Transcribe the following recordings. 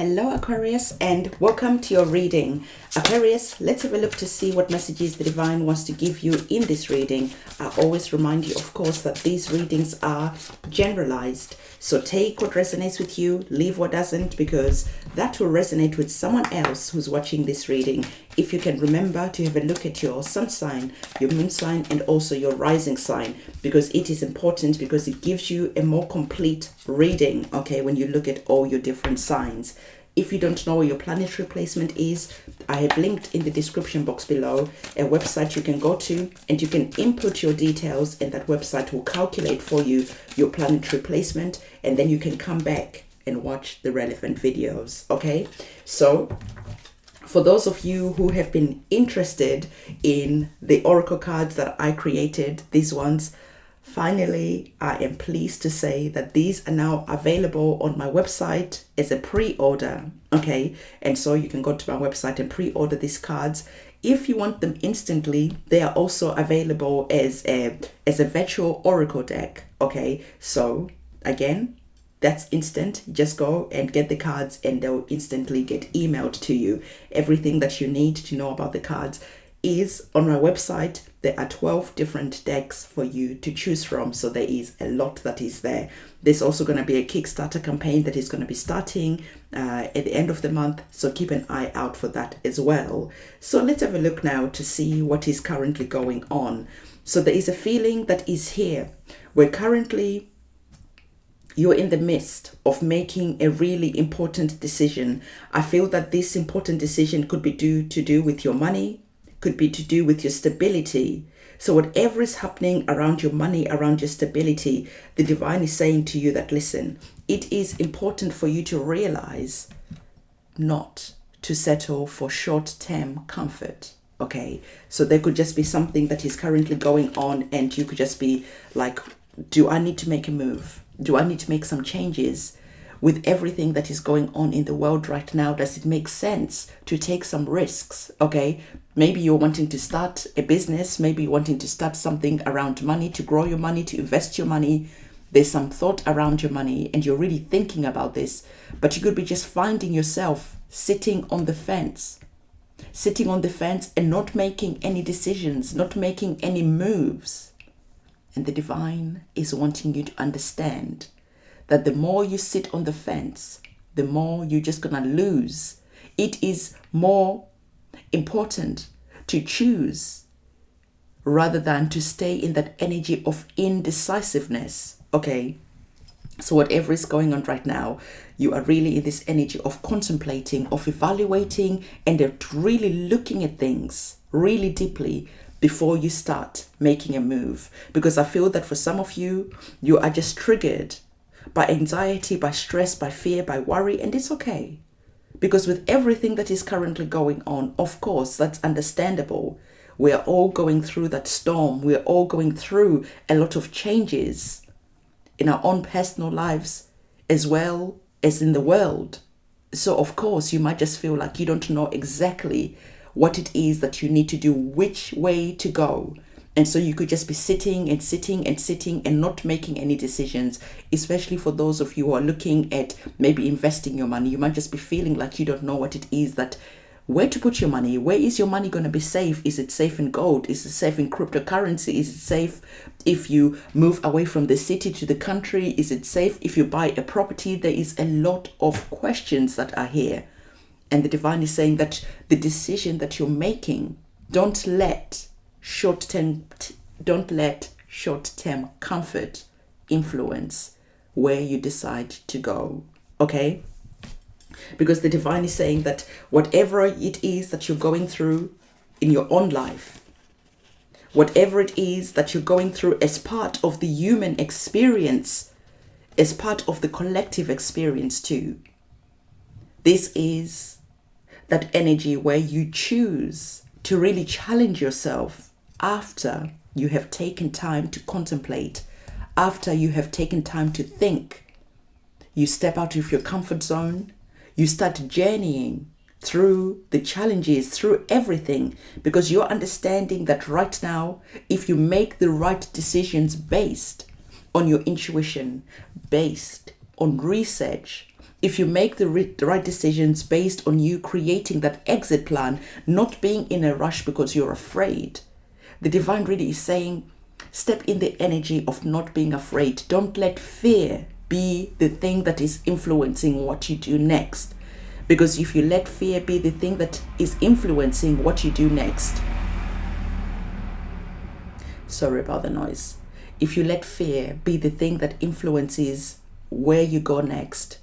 Hello Aquarius, and welcome to your reading. Aquarius, let's have a look to see what messages the divine wants to give you in this reading. I always remind you, of course, that these readings are generalized. So take what resonates with you, leave what doesn't, because that will resonate with someone else who's watching this reading. If you can remember to have a look at your sun sign, your moon sign, and also your rising sign, because it is important, because it gives you a more complete reading, okay, when you look at all your different signs. If you don't know where your planetary placement is, I have linked in the description box below a website you can go to, and you can input your details, and that website will calculate for you your planetary placement, and then you can come back and watch the relevant videos, okay? So for those of you who have been interested in the oracle cards that I created, these ones, finally, I am pleased to say that these are now available on my website as a pre-order, okay? And so you can go to my website and pre-order these cards. If you want them instantly, they are also available as a virtual oracle deck, okay? So again, that's instant. Just go and get the cards and they'll instantly get emailed to you. Everything that you need to know about the cards is on my website. There are 12 different decks for you to choose from, so there is a lot that is there. There's also going to be a Kickstarter campaign that is going to be starting at the end of the month, so keep an eye out for that as well. So let's have a look now to see what is currently going on. So there is a feeling that is here where currently you're in the midst of making a really important decision. I feel that this important decision could be to do with your money, could be to do with your stability. So whatever is happening around your money, around your stability, the divine is saying to you that, listen, it is important for you to realize not to settle for short-term comfort, okay? So there could just be something that is currently going on, and you could just be like, do I need to make a move? Do I need to make some changes? With everything that is going on in the world right now, does it make sense to take some risks? Okay, maybe you're wanting to start a business, maybe you're wanting to start something around money, to grow your money, to invest your money. There's some thought around your money and you're really thinking about this, but you could be just finding yourself sitting on the fence and not making any decisions, not making any moves. And the divine is wanting you to understand that the more you sit on the fence, the more you're just gonna lose. It is more important to choose rather than to stay in that energy of indecisiveness, okay? So whatever is going on right now, you are really in this energy of contemplating, of evaluating, and of really looking at things really deeply before you start making a move. Because I feel that for some of you, you are just triggered by anxiety, by stress, by fear, by worry, and it's okay. Because with everything that is currently going on, of course, that's understandable. We are all going through that storm. We are all going through a lot of changes in our own personal lives as well as in the world. So of course, you might just feel like you don't know exactly what it is that you need to do, which way to go. And so you could just be sitting and not making any decisions, especially for those of you who are looking at maybe investing your money. You might just be feeling like you don't know what it is where to put your money. Where is your money going to be safe? Is it safe in gold? Is it safe in cryptocurrency? Is it safe if you move away from the city to the country? Is it safe if you buy a property? There is a lot of questions that are here. And the divine is saying that the decision that you're making, don't let short-term comfort influence where you decide to go, okay? Because the divine is saying that whatever it is that you're going through in your own life, whatever it is that you're going through as part of the human experience, as part of the collective experience too, this is that energy where you choose to really challenge yourself after you have taken time to contemplate, after you have taken time to think. You step out of your comfort zone, you start journeying through the challenges, through everything, because you're understanding that right now, if you make the right decisions based on your intuition, based on research, if you make the right decisions based on you creating that exit plan, not being in a rush because you're afraid, the divine really is saying, step in the energy of not being afraid. Don't let fear be the thing that is influencing what you do next. Because if you let fear be the thing that is influencing what you do next, sorry about the noise. If you let fear be the thing that influences where you go next,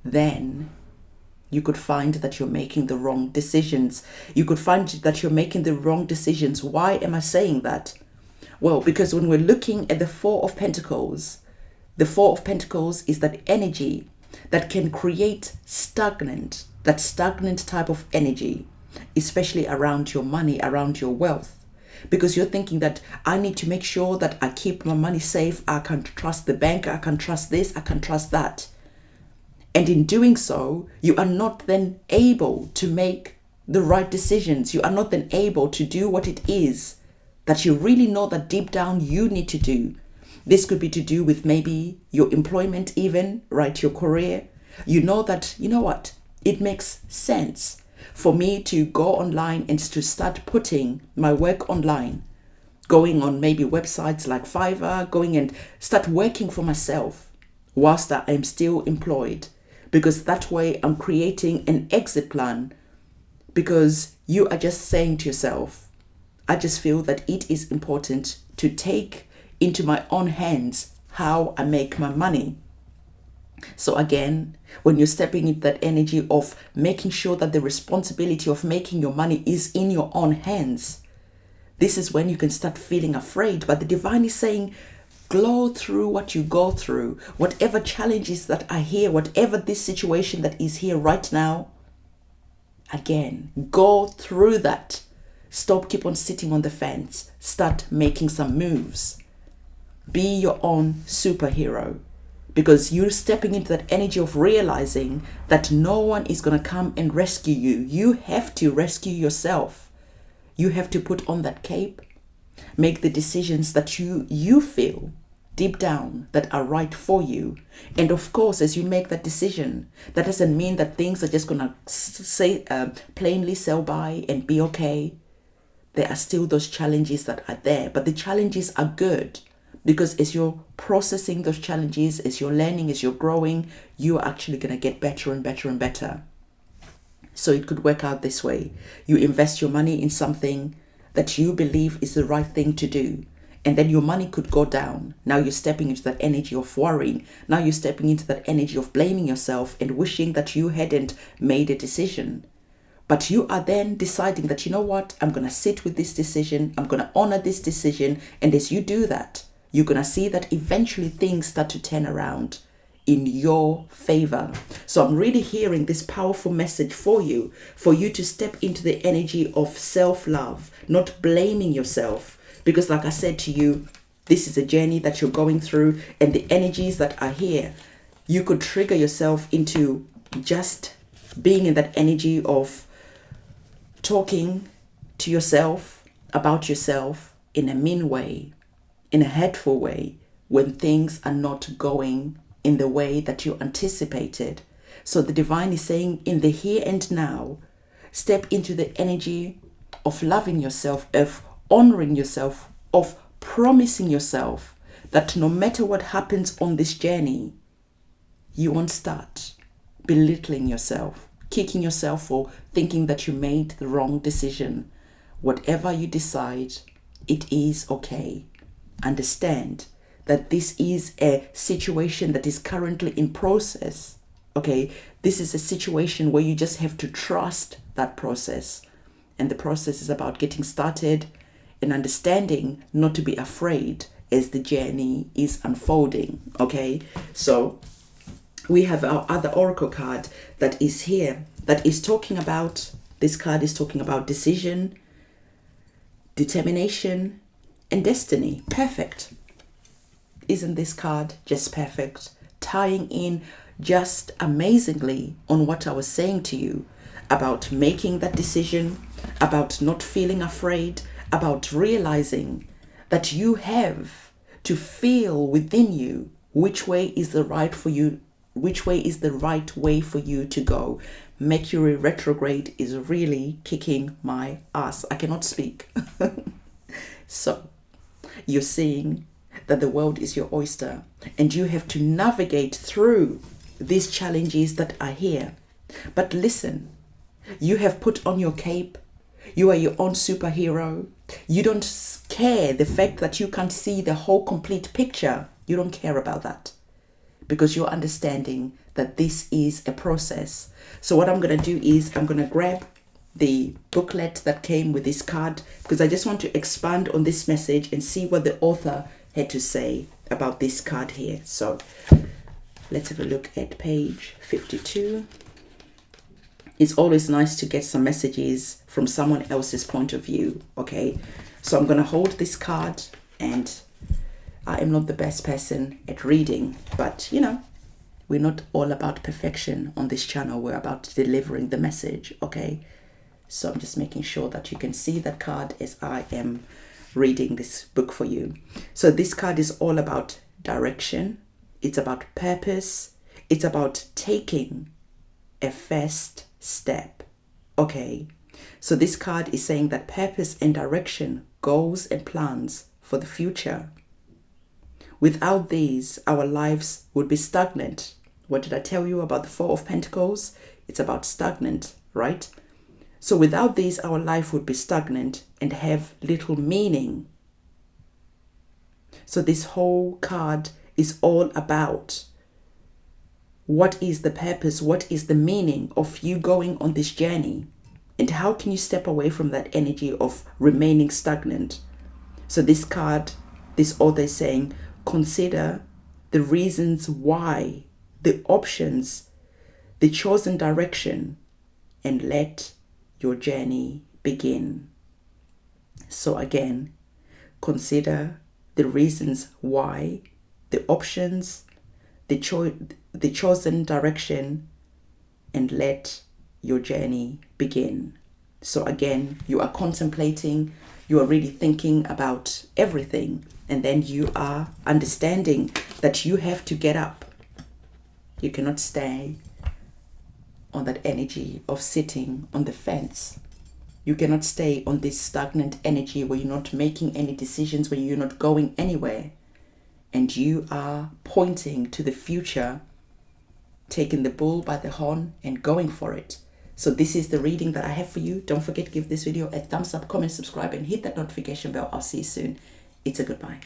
then you could find that you're making the wrong decisions. You could find that you're making the wrong decisions. Why am I saying that? Well, because when we're looking at the Four of Pentacles, the Four of Pentacles is that energy that can create that stagnant type of energy, especially around your money, around your wealth. Because you're thinking that I need to make sure that I keep my money safe. I can trust the bank. I can trust this. I can trust that. And in doing so, you are not then able to make the right decisions. You are not then able to do what it is that you really know that deep down you need to do. This could be to do with maybe your employment even, right? Your career. You know that, you know what? It makes sense for me to go online and to start putting my work online. Going on maybe websites like Fiverr, going and start working for myself whilst I am still employed. Because that way I'm creating an exit plan, because you are just saying to yourself, I just feel that it is important to take into my own hands how I make my money. So again, when you're stepping into that energy of making sure that the responsibility of making your money is in your own hands, this is when you can start feeling afraid. But the divine is saying, glow through what you go through, whatever challenges that are here, whatever this situation that is here right now. Again, go through that. Stop, keep on sitting on the fence. Start making some moves. Be your own superhero, because you're stepping into that energy of realizing that no one is going to come and rescue you. You have to rescue yourself. You have to put on that cape, make the decisions that you feel deep down that are right for you. And of course, as you make that decision, that doesn't mean that things are just going to plainly sail by and be okay. There are still those challenges that are there, but the challenges are good, because as you're processing those challenges, as you're learning, as you're growing, you're actually going to get better and better and better. So it could work out this way. You invest your money in something that you believe is the right thing to do, and then your money could go down. Now you're stepping into that energy of worrying. Now you're stepping into that energy of blaming yourself and wishing that you hadn't made a decision. But you are then deciding that, you know what, I'm going to sit with this decision. I'm going to honor this decision. And as you do that, you're going to see that eventually things start to turn around in your favor. So I'm really hearing this powerful message for you to step into the energy of self-love, not blaming yourself. Because like I said to you, this is a journey that you're going through, and the energies that are here, you could trigger yourself into just being in that energy of talking to yourself about yourself in a mean way, in a hurtful way, when things are not going in the way that you anticipated. So the divine is saying, in the here and now, step into the energy of loving yourself, of honoring yourself, of promising yourself that no matter what happens on this journey, you won't start belittling yourself, kicking yourself for thinking that you made the wrong decision. Whatever you decide, it is okay. Understand that this is a situation that is currently in process. Okay, this is a situation where you just have to trust that process. And the process is about getting started and understanding not to be afraid as the journey is unfolding. Okay, so we have our other oracle card that is here, that is talking about, this card is talking about decision, determination, and destiny. Perfect. Isn't this card just perfect? Tying in just amazingly on what I was saying to you about making that decision, about not feeling afraid, about realizing that you have to feel within you which way is the right for you which way is the right way for you to go. Mercury retrograde is really kicking my ass. I cannot speak. So you're seeing that the world is your oyster, and you have to navigate through these challenges that are here. But listen, you have put on your cape. You are your own superhero. You don't care the fact that you can't see the whole complete picture. You don't care about that, because you're understanding that this is a process. So what I'm going to do is I'm going to grab the booklet that came with this card, because I just want to expand on this message and see what the author had to say about this card here. So let's have a look at page 52. It's always nice to get some messages from someone else's point of view, okay? So I'm going to hold this card, and I am not the best person at reading, but you know, we're not all about perfection on this channel. We're about delivering the message, okay? So I'm just making sure that you can see that card as I am reading this book for you. So this card is all about direction. It's about purpose. It's about taking a first step, okay? So this card is saying that purpose and direction, goals and plans for the future. Without these, our lives would be stagnant. What did I tell you about the Four of Pentacles? It's about stagnant, right? So without these, our life would be stagnant and have little meaning. So this whole card is all about what is the purpose, what is the meaning of you going on this journey, and how can you step away from that energy of remaining stagnant. So this card, this author is saying, consider the reasons why, the options, the chosen direction, and let your journey begin. So again, consider the reasons why, the options, the chosen direction, and let your journey begin. So again, you are contemplating, you are really thinking about everything, and then you are understanding that you have to get up. You cannot stay on that energy of sitting on the fence. You cannot stay on this stagnant energy where you're not making any decisions, where you're not going anywhere. And you are pointing to the future, taking the bull by the horn and going for it. So this is the reading that I have for you. Don't forget to give this video a thumbs up, comment, subscribe, and hit that notification bell. I'll see you soon. It's a goodbye.